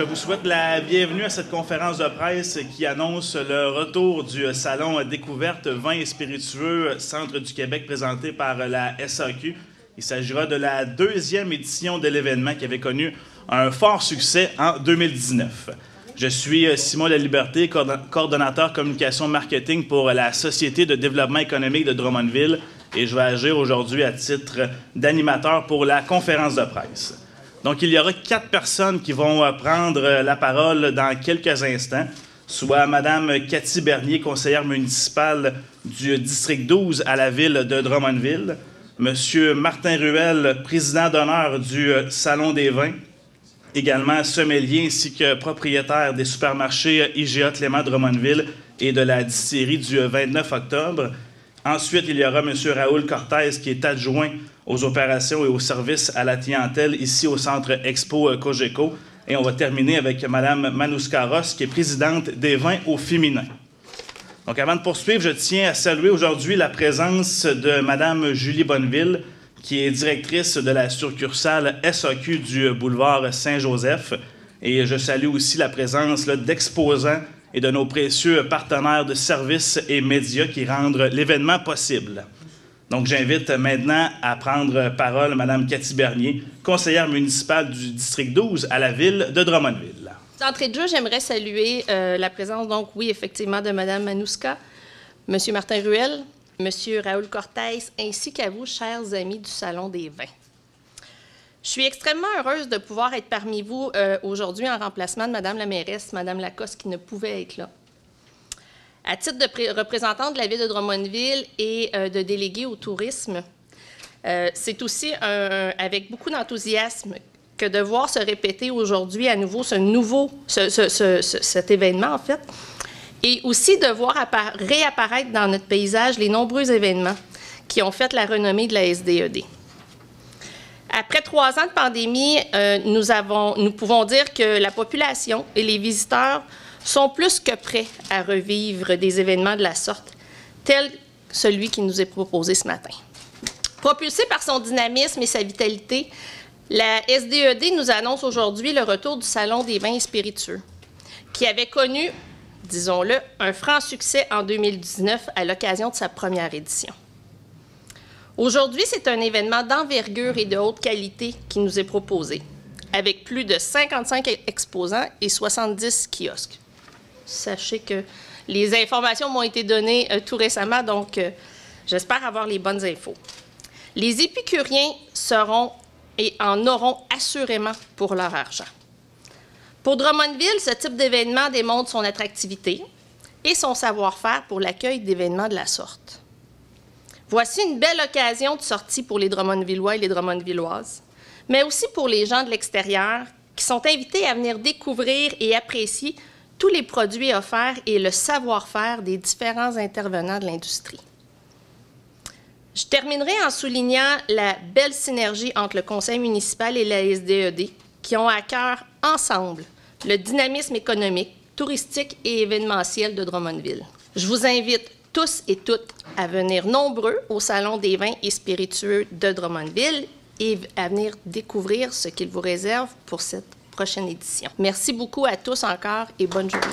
je vous souhaite la bienvenue à cette conférence de presse qui annonce le retour du Salon Découverte Vins et Spiritueux Centre du Québec présenté par la SAQ. Il s'agira de la deuxième édition de l'événement qui avait connu un fort succès en 2019. Je suis Simon Laliberté, coordonnateur communication marketing pour la Société de développement économique de Drummondville et je vais agir aujourd'hui à titre d'animateur pour la conférence de presse. Donc, il y aura 4 personnes qui vont prendre la parole dans quelques instants, soit Mme Cathy Bernier, conseillère municipale du district 12 à la ville de Drummondville, M. Martin Ruel, président d'honneur du Salon des vins, également sommelier ainsi que propriétaire des supermarchés IGA Clément Drummondville et de la distillerie du 29 octobre. Ensuite, il y aura M. Raoul Cortez, qui est adjoint aux opérations et aux services à la clientèle ici au Centre Expo Cogeco. Et on va terminer avec Mme Manouska Ross, qui est présidente des vins au féminin. Donc, avant de poursuivre, je tiens à saluer aujourd'hui la présence de Mme Julie Bonneville, qui est directrice de la succursale SAQ du boulevard Saint-Joseph. Et je salue aussi la présence d'exposants et de nos précieux partenaires de services et médias qui rendent l'événement possible. Donc, j'invite maintenant à prendre parole Mme Cathy Bernier, conseillère municipale du district 12 à la ville de Drummondville. D'entrée de jeu, j'aimerais saluer la présence, donc oui, effectivement, de Mme Manouska, M. Martin Ruel, M. Raoul Cortez, ainsi qu'à vous, chers amis du Salon des vins. Je suis extrêmement heureuse de pouvoir être parmi vous aujourd'hui en remplacement de Mme la mairesse, Mme Lacoste, qui ne pouvait être là. À titre de représentante de la ville de Drummondville et de déléguée au tourisme, c'est aussi avec beaucoup d'enthousiasme que de voir se répéter aujourd'hui à nouveau cet événement, en fait, et aussi de voir réapparaître dans notre paysage les nombreux événements qui ont fait la renommée de la SDED. Après 3 ans de pandémie, nous pouvons dire que la population et les visiteurs sont plus que prêts à revivre des événements de la sorte, tel celui qui nous est proposé ce matin. Propulsée par son dynamisme et sa vitalité, la SDED nous annonce aujourd'hui le retour du Salon des vins et spiritueux, qui avait connu, disons-le, un franc succès en 2019 à l'occasion de sa première édition. Aujourd'hui, c'est un événement d'envergure et de haute qualité qui nous est proposé, avec plus de 55 exposants et 70 kiosques. Sachez que les informations m'ont été données tout récemment, donc j'espère avoir les bonnes infos. Les épicuriens seront et en auront assurément pour leur argent. Pour Drummondville, ce type d'événement démontre son attractivité et son savoir-faire pour l'accueil d'événements de la sorte. Voici une belle occasion de sortie pour les Drummondvillois et les Drummondvilloises, mais aussi pour les gens de l'extérieur qui sont invités à venir découvrir et apprécier tous les produits offerts et le savoir-faire des différents intervenants de l'industrie. Je terminerai en soulignant la belle synergie entre le conseil municipal et la SDED qui ont à cœur ensemble le dynamisme économique, touristique et événementiel de Drummondville. Je vous invite tous et toutes à venir nombreux au Salon des vins et spiritueux de Drummondville et à venir découvrir ce qu'il vous réserve pour cette prochaine édition. Merci beaucoup à tous encore et bonne journée.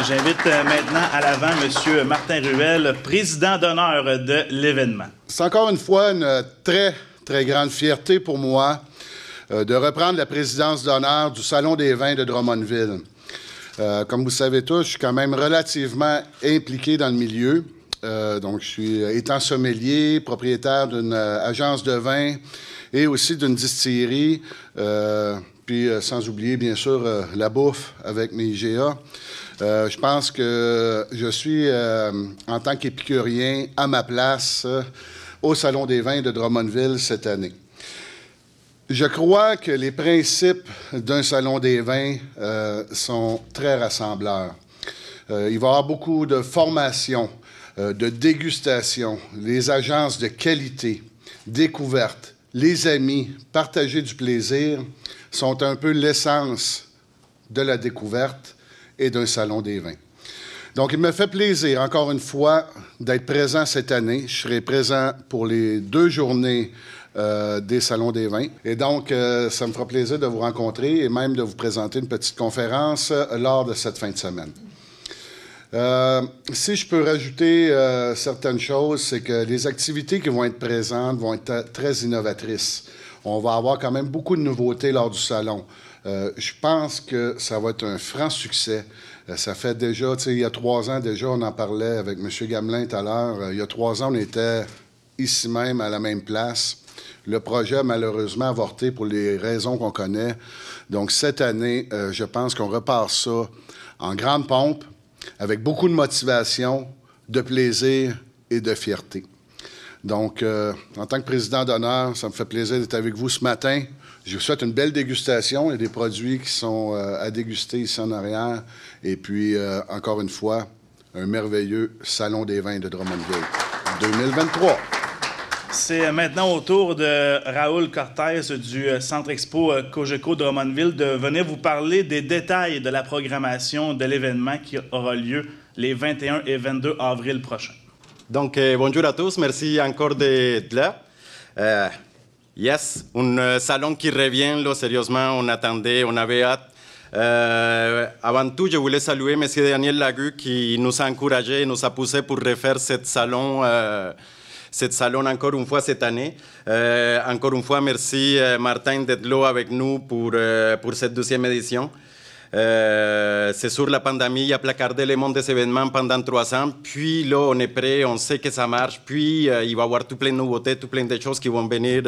J'invite maintenant à l'avant M. Martin Ruel, président d'honneur de l'événement. C'est encore une fois une très, très grande fierté pour moi de reprendre la présidence d'honneur du Salon des vins de Drummondville. Comme vous savez tous, je suis quand même relativement impliqué dans le milieu. Donc, je suis étant sommelier, propriétaire d'une agence de vin et aussi d'une distillerie, puis sans oublier, bien sûr, la bouffe avec mes IGA. Je pense que je suis, en tant qu'épicurien, à ma place au Salon des vins de Drummondville cette année. Je crois que les principes d'un Salon des vins sont très rassembleurs. Il va y avoir beaucoup de formations, de dégustation, les agences de qualité, découvertes, les amis, partager du plaisir sont un peu l'essence de la découverte et d'un Salon des vins. Donc, il me fait plaisir, encore une fois, d'être présent cette année. Je serai présent pour les 2 journées des Salons des vins. Et donc, ça me fera plaisir de vous rencontrer et même de vous présenter une petite conférence lors de cette fin de semaine. Si je peux rajouter certaines choses, c'est que les activités qui vont être présentes vont être très innovatrices. On va avoir quand même beaucoup de nouveautés lors du salon. Je pense que ça va être un franc succès. Ça fait déjà, tu sais, il y a 3 ans déjà, on en parlait avec M. Gamelin tout à l'heure. Il y a 3 ans, on était ici même, à la même place. Le projet a malheureusement avorté pour les raisons qu'on connaît. Donc, cette année, je pense qu'on repart ça en grande pompe, avec beaucoup de motivation, de plaisir et de fierté. Donc, en tant que président d'honneur, ça me fait plaisir d'être avec vous ce matin. Je vous souhaite une belle dégustation. Il y a des produits qui sont à déguster ici en arrière. Et puis, encore une fois, un merveilleux Salon des vins de Drummondville 2023. C'est maintenant au tour de Raoul Cortez du Centre Expo Cogeco Drummondville de venir vous parler des détails de la programmation de l'événement qui aura lieu les 21 et 22 avril prochains. Donc, bonjour à tous. Merci encore d'être là. Yes, un salon qui revient, là, sérieusement, on attendait, on avait hâte. Avant tout, je voulais saluer M. Daniel Lagu qui nous a encouragés, nous a poussé pour refaire ce salon encore une fois cette année. Encore une fois, merci Martin d'être là avec nous pour cette 12e édition. C'est sûr, la pandémie a placardé le monde des événements pendant 3 ans. Puis là, on est prêt, on sait que ça marche. Puis il va y avoir tout plein de nouveautés, tout plein de choses qui vont venir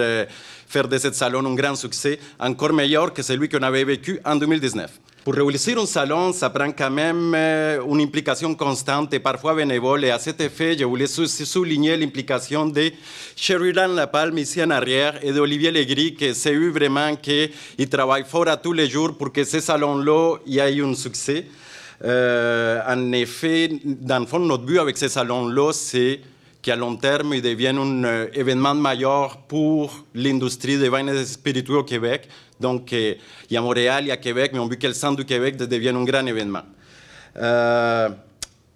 faire de ce salon un grand succès, encore meilleur que celui qu'on avait vécu en 2019. Pour réussir un salon, ça prend quand même une implication constante et parfois bénévole. Et à cet effet, je voulais souligner l'implication de Sheridan Lapalme ici en arrière et d'Olivier Legris, qui s'est eu vraiment qu'il travaille fort à tous les jours pour que ce salon-là y ait un succès. En effet, dans le fond, notre but avec ce salon-là, c'est qu'à long terme, il devienne un événement majeur pour l'industrie des vins et des spiritueux au Québec. Donc, il y a Montréal, il y a Québec, mais on veut que le centre du Québec devienne un grand événement.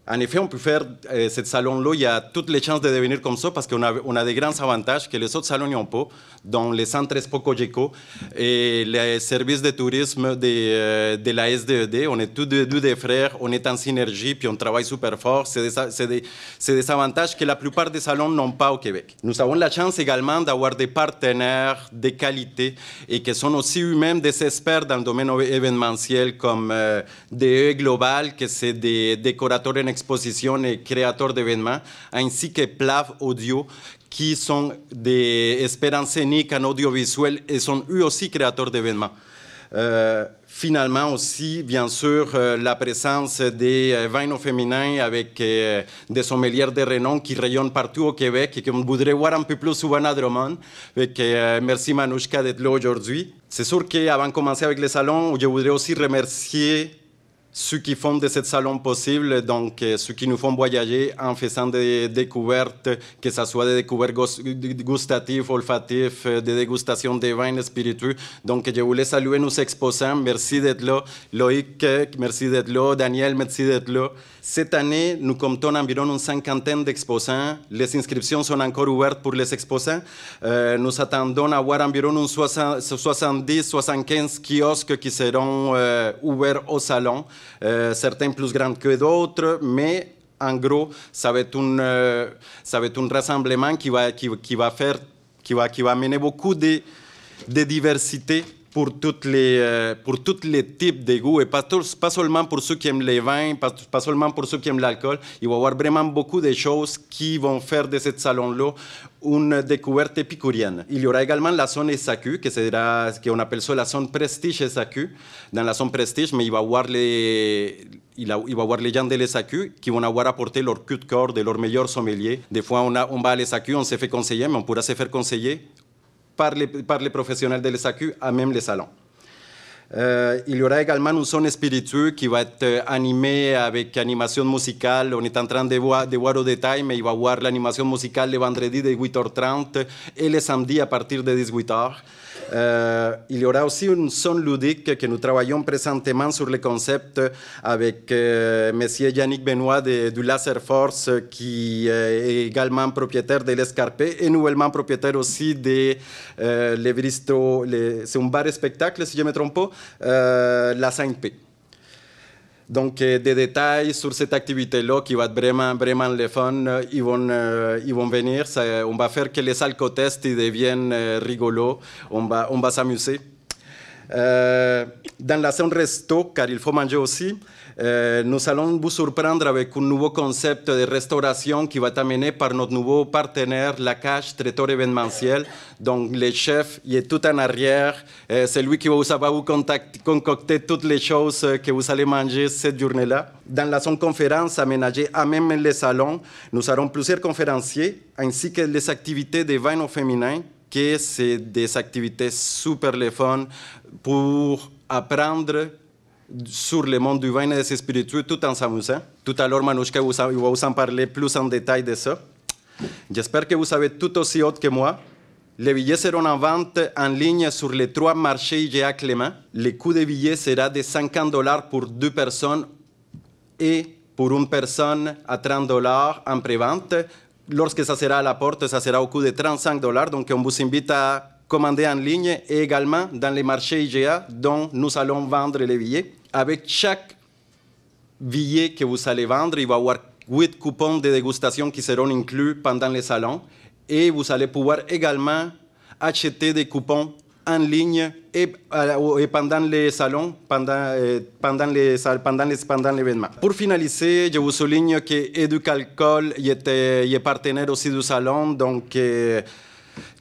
En effet, on peut faire ce salon-là, il y a toutes les chances de devenir comme ça parce qu'on a des grands avantages que les autres salons n'ont pas, dont les centres Expo Cogeco et les services de tourisme de la SDED. On est tous deux des frères, on est en synergie, puis on travaille super fort. C'est des avantages que la plupart des salons n'ont pas au Québec. Nous avons la chance également d'avoir des partenaires de qualité et qui sont aussi eux-mêmes des experts dans le domaine événementiel comme DE Global, que c'est des décorateurs en exposition et créateurs d'événements, ainsi que Plav Audio, qui sont des experts scéniques en audiovisuel et sont eux aussi créateurs d'événements. Finalement aussi, bien sûr, la présence des vins féminins avec des sommeliers de renom qui rayonnent partout au Québec et qu'on voudrait voir un peu plus souvent à Drummond. Merci Manouchka d'être là aujourd'hui. C'est sûr qu'avant de commencer avec le salon, je voudrais aussi remercier ceux qui font de ce salon possible, donc ceux qui nous font voyager en faisant des découvertes, que ce soit des découvertes gustatives, olfatives, des dégustations de vins spiritueux. Donc, je voulais saluer nos exposants. Merci d'être là. Loïc, merci d'être là. Daniel, merci d'être là. Cette année, nous comptons environ une 50aine d'exposants. Les inscriptions sont encore ouvertes pour les exposants. Nous attendons à avoir environ 70-75 kiosques qui seront ouverts au salon. Certains plus grands que d'autres, mais en gros, ça va être un rassemblement qui va amener beaucoup de diversité pour tous les types de goûts, et pas seulement pour ceux qui aiment les vins, pas seulement pour ceux qui aiment l'alcool. Il va y avoir vraiment beaucoup de choses qui vont faire de ce salon-là une découverte épicurienne. Il y aura également la zone SAQ, qu'on appelle ça la zone Prestige SAQ. Dans la zone Prestige, mais il va y avoir les gens de l'SAQ qui vont avoir apporté leur coup de cœur de leurs meilleurs sommeliers. Des fois, on va à l'SAQ, on se fait conseiller, mais on pourra se faire conseiller par les professionnels de l'SAQ à même les salons. Il y aura également une zone spirituelle qui va être animée avec animation musicale. On est en train de voir au détail, mais il va y avoir l'animation musicale le vendredi de 8h30 et le samedi à partir de 18h. Il y aura aussi une zone ludique que nous travaillons présentement sur le concept avec M. Yannick Benoît du Laser Force, qui est également propriétaire de l'Escarpé et nouvellement propriétaire aussi de l'Evristo, c'est un bar et spectacle, si je ne me trompe pas, la 5P. Donc, des détails sur cette activité-là qui va être vraiment, vraiment le fun. Ils vont venir. On va faire que les alcotestes deviennent rigolos. On va s'amuser. Dans la zone resto, car il faut manger aussi, nous allons vous surprendre avec un nouveau concept de restauration qui va être amené par notre nouveau partenaire, La Cage, traiteur événementiel. Donc, le chef, il est tout en arrière. C'est lui qui va vous concocter toutes les choses que vous allez manger cette journée-là. Dans la zone conférence aménagée à même les salons, nous aurons plusieurs conférenciers, ainsi que les activités de vin au féminin, que c'est des activités super le fun pour apprendre sur le monde du vin et des spiritueux tout en s'amusant. Tout à l'heure, Manouchka va vous en parler plus en détail de ça. J'espère que vous savez tout aussi haut que moi. Les billets seront en vente en ligne sur les 3 marchés IGA Clément. Le coût des billets sera de $50 pour 2 personnes et pour une personne à $30 en prévente. Lorsque ça sera à la porte, ça sera au coût de $35. Donc, on vous invite à commander en ligne et également dans les marchés IGA dont nous allons vendre les billets. Avec chaque billet que vous allez vendre, il va y avoir 8 coupons de dégustation qui seront inclus pendant les salons. Et vous allez pouvoir également acheter des coupons en ligne et pendant les salons, pendant l'événement. Pour finaliser, je vous souligne que Éducalcool est partenaire aussi du salon, donc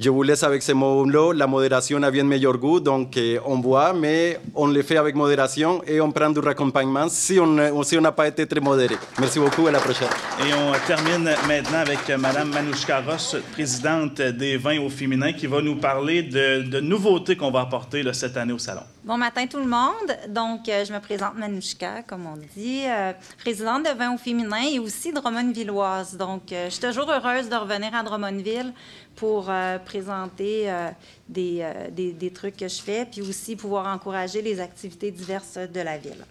je vous laisse avec ces mots-là. La modération a bien meilleur goût, donc on boit, mais on le fait avec modération et on prend du raccompagnement si on n'a pas été très modéré. Merci beaucoup, à la prochaine. Et on termine maintenant avec Mme Manouchka Ross, présidente des vins au féminin, qui va nous parler de nouveautés qu'on va apporter là, cette année au Salon. Bon matin tout le monde. Donc, je me présente Manouchka, comme on dit, présidente de vins au féminin et aussi Drummondvilloise. Donc, je suis toujours heureuse de revenir à Drummondville pour présenter des trucs que je fais, puis aussi pouvoir encourager les activités diverses de la ville.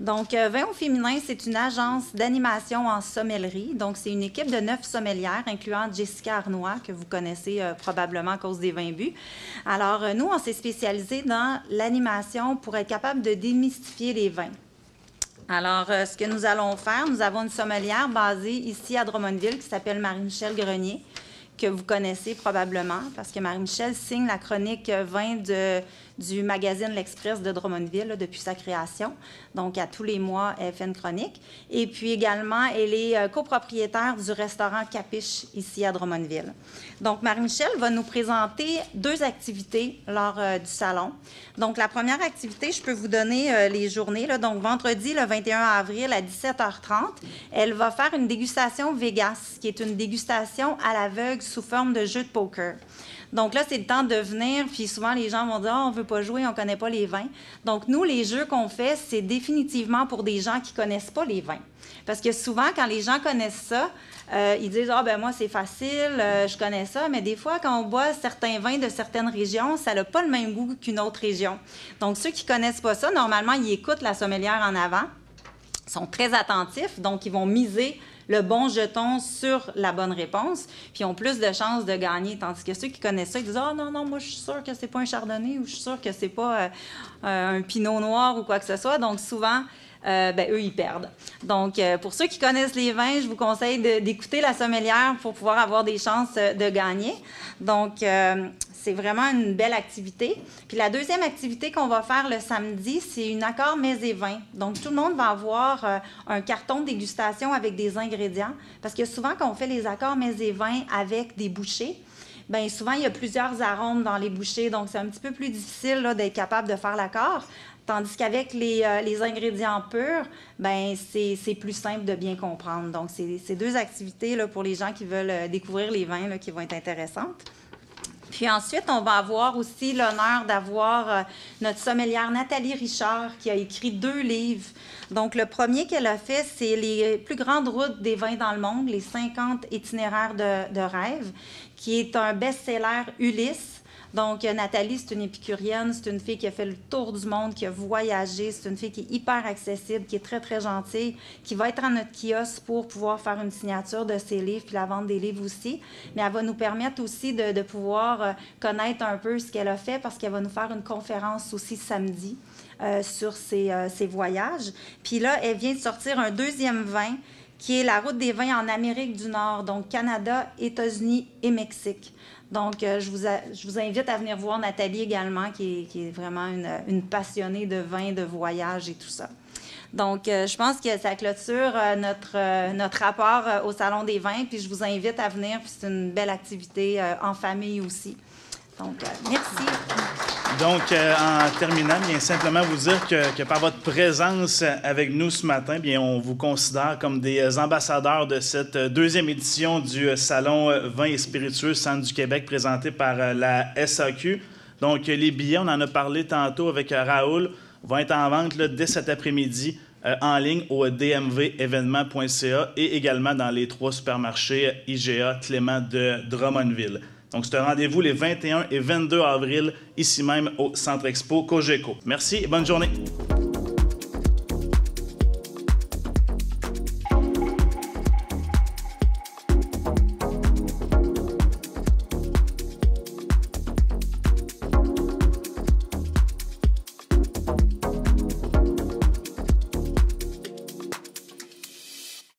Donc, Vins au féminin, c'est une agence d'animation en sommellerie. Donc, c'est une équipe de 9 sommelières, incluant Jessica Arnois, que vous connaissez probablement à cause des vins bu. Alors, nous, on s'est spécialisé dans l'animation pour être capable de démystifier les vins. Alors, ce que nous allons faire, nous avons une sommelière basée ici à Drummondville qui s'appelle Marie-Michel Grenier, que vous connaissez probablement, parce que Marie-Michel signe la chronique vin du magazine L'Express de Drummondville là, depuis sa création. Donc, à tous les mois, elle fait une chronique. Et puis également, elle est copropriétaire du restaurant Capiche ici à Drummondville. Donc, Marie-Michel va nous présenter 2 activités lors du salon. Donc, la première activité, je peux vous donner les journées. Là. Donc, vendredi, le 21 avril à 17h30, elle va faire une dégustation Vegas, qui est une dégustation à l'aveugle sous forme de jeu de poker. Donc là, c'est le temps de venir, puis souvent, les gens vont dire « Ah, on ne veut pas jouer, on ne connaît pas les vins. » Donc, nous, les jeux qu'on fait, c'est définitivement pour des gens qui ne connaissent pas les vins. Parce que souvent, quand les gens connaissent ça, ils disent « Ah, ben moi, c'est facile, je connais ça. » Mais des fois, quand on boit certains vins de certaines régions, ça n'a pas le même goût qu'une autre région. Donc, ceux qui ne connaissent pas ça, normalement, ils écoutent la sommelière en avant, sont très attentifs, donc ils vont miser le bon jeton sur la bonne réponse, puis ont plus de chances de gagner. Tandis que ceux qui connaissent ça, ils disent « Ah non, non, moi je suis sûre que c'est pas un chardonnay ou je suis sûre que c'est pas un pinot noir ou quoi que ce soit. » Donc souvent, eux, ils perdent. Donc, pour ceux qui connaissent les vins, je vous conseille d'écouter la sommelière pour pouvoir avoir des chances de gagner. Donc, c'est vraiment une belle activité. Puis la deuxième activité qu'on va faire le samedi, c'est une accord mets et vins. Donc, tout le monde va avoir un carton de dégustation avec des ingrédients. Parce que souvent, quand on fait les accords mets et vins avec des bouchées, bien souvent, il y a plusieurs arômes dans les bouchées. Donc, c'est un petit peu plus difficile là, d'être capable de faire l'accord. Tandis qu'avec les ingrédients purs, ben c'est plus simple de bien comprendre. Donc, c'est 2 activités là, pour les gens qui veulent découvrir les vins là, qui vont être intéressantes. Puis ensuite, on va avoir aussi l'honneur d'avoir notre sommelière Nathalie Richard qui a écrit 2 livres. Donc, le premier qu'elle a fait, c'est les plus grandes routes des vins dans le monde, les 50 itinéraires de rêve, qui est un best-seller Ulysse. Donc, Nathalie, c'est une épicurienne, c'est une fille qui a fait le tour du monde, qui a voyagé, c'est une fille qui est hyper accessible, qui est très, très gentille, qui va être à notre kiosque pour pouvoir faire une signature de ses livres, puis la vente des livres aussi. Mais elle va nous permettre aussi de pouvoir connaître un peu ce qu'elle a fait, parce qu'elle va nous faire une conférence aussi samedi sur ses voyages. Puis là, elle vient de sortir un deuxième vin, qui est la route des vins en Amérique du Nord, donc Canada, États-Unis et Mexique. Donc, je vous invite à venir voir Nathalie également, qui est vraiment une passionnée de vin, de voyage et tout ça. Donc, je pense que ça clôture notre rapport au Salon des vins, puis je vous invite à venir, puis c'est une belle activité en famille aussi. Donc, merci. Donc, en terminant, bien simplement vous dire que par votre présence avec nous ce matin, bien, on vous considère comme des ambassadeurs de cette deuxième édition du Salon Vins et Spiritueux Centre du Québec présenté par la SAQ. Donc, les billets, on en a parlé tantôt avec Raoul, vont être en vente là, dès cet après-midi en ligne au dmvévénement.ca et également dans les 3 supermarchés IGA Clément de Drummondville. Donc, c'est un rendez-vous les 21 et 22 avril, ici même au Centre Expo Cogeco. Merci et bonne journée.